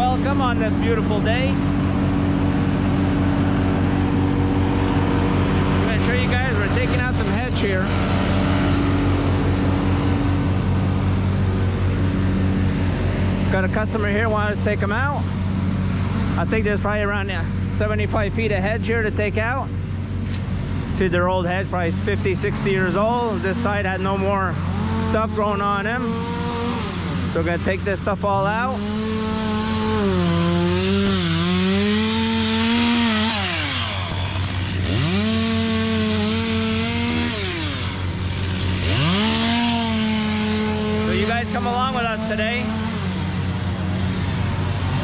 welcome on this beautiful day. I'm going to show you guys, we're taking out some hedge here. Got a customer here wanted us to take them out. I think there's probably around 75 feet of hedge here to take out. See, their old hedge, probably 50, 60 years old. This side had no more stuff growing on him. So we're gonna take this stuff all out. So you guys come along with us today.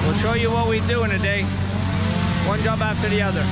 We'll show you what we do in a day. One job after the other.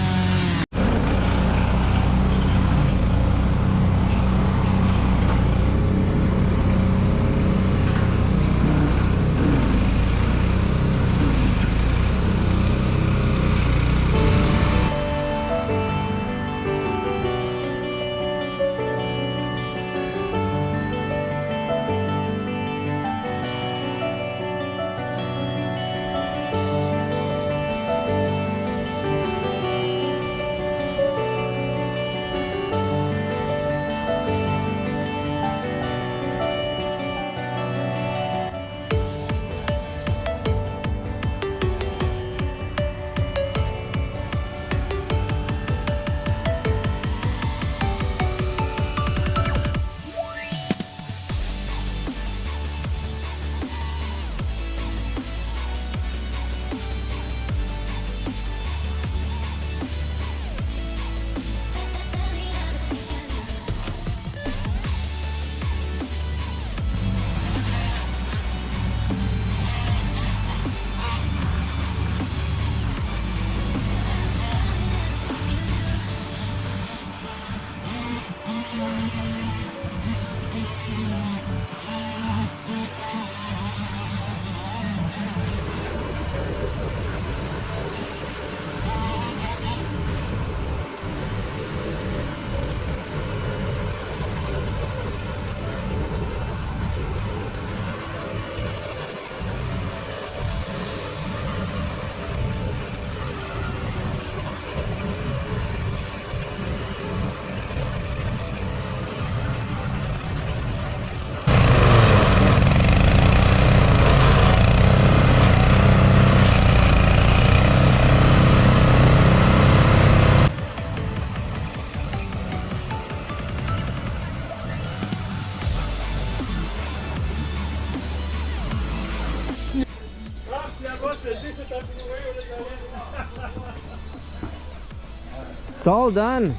It's all done.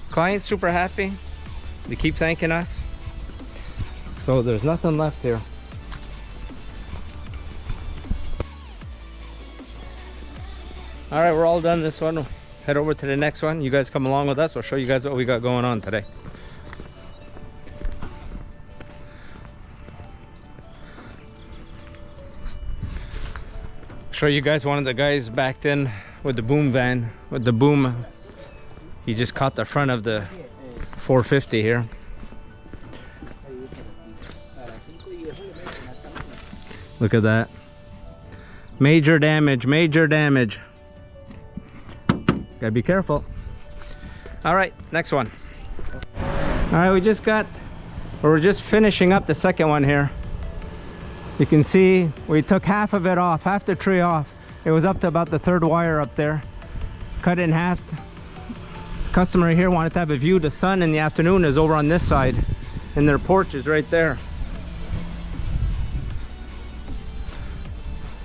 Client's super happy. They keep thanking us. So there's nothing left here. All right, we're all done this one. Head over to the next one. You guys come along with us. I'll show you guys what we got going on today. Show you guys one of the guys backed in with the boom van, with the boom. He just caught the front of the 450 here. Look at that. Major damage, major damage. Gotta be careful. All right, next one. All right, we're just finishing up the second one here. You can see we took half of it off, half the tree off. It was up to about the third wire up there. Cut it in half. Customer here wanted to have a view. The sun in the afternoon is over on this side, and their porch is right there.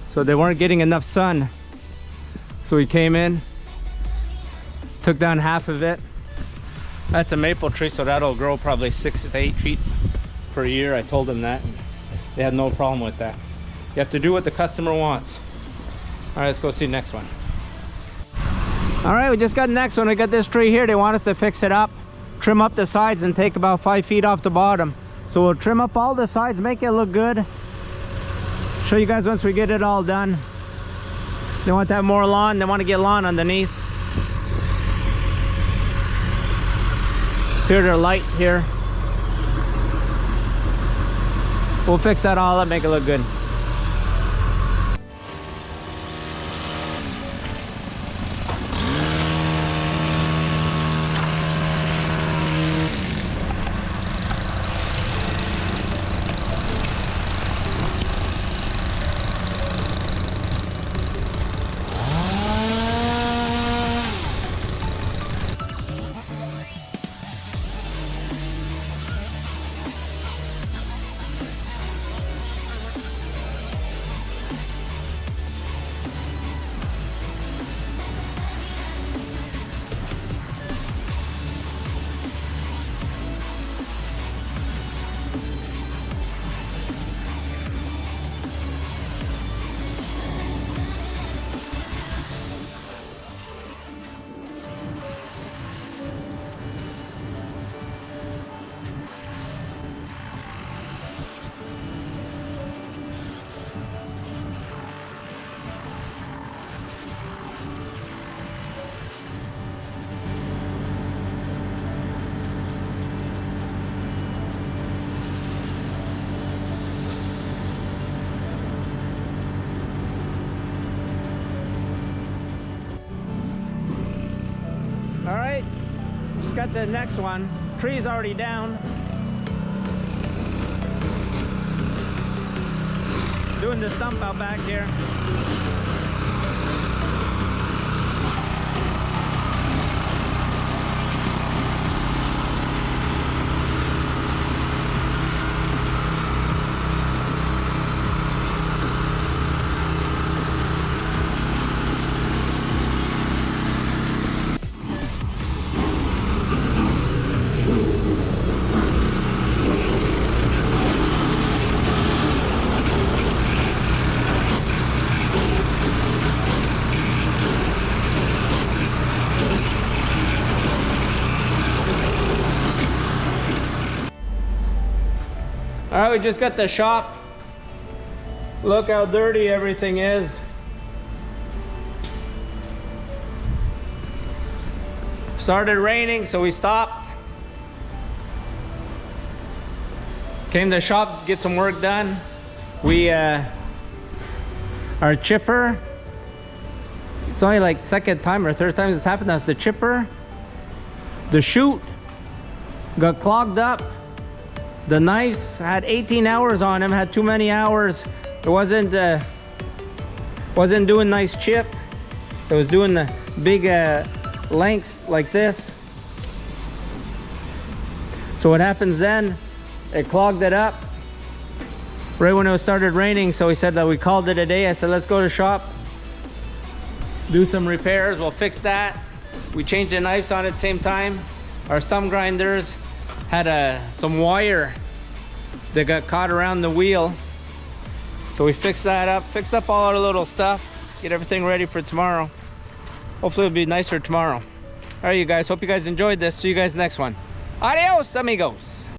So they weren't getting enough sun. So we came in, took down half of it. That's a maple tree, so that'll grow probably 6 to 8 feet per year. I told them that. They had no problem with that. You have to do what the customer wants. All right, let's go see the next one. All right, we just got the next one. We got this tree here. They want us to fix it up, trim up the sides, and take about 5 feet off the bottom. So we'll trim up all the sides, make it look good. Show you guys once we get it all done. They want to have more lawn. They want to get lawn underneath. Here's their light here. We'll fix that all up, make it look good. got the next one. Tree's already down. Doing the stump out back here. All right, we just got the shop. Look how dirty everything is. Started raining, so we stopped. Came to the shop, get some work done. Our chipper, it's only like second time or third time it's happened. That's the chipper. The chute got clogged up. The knives had 18 hours on them, had too many hours. It wasn't doing nice chip. It was doing the big lengths like this. So what happens then, it clogged it up right when it started raining. So we said that we called it a day. I said, let's go to the shop, do some repairs, we'll fix that. We changed the knives on at the same time. Our stump grinders had some wire that got caught around the wheel. So we fixed that up, fixed up all our little stuff, get everything ready for tomorrow. Hopefully it'll be nicer tomorrow. All right, you guys, hope you guys enjoyed this. See you guys next one. Adios, amigos.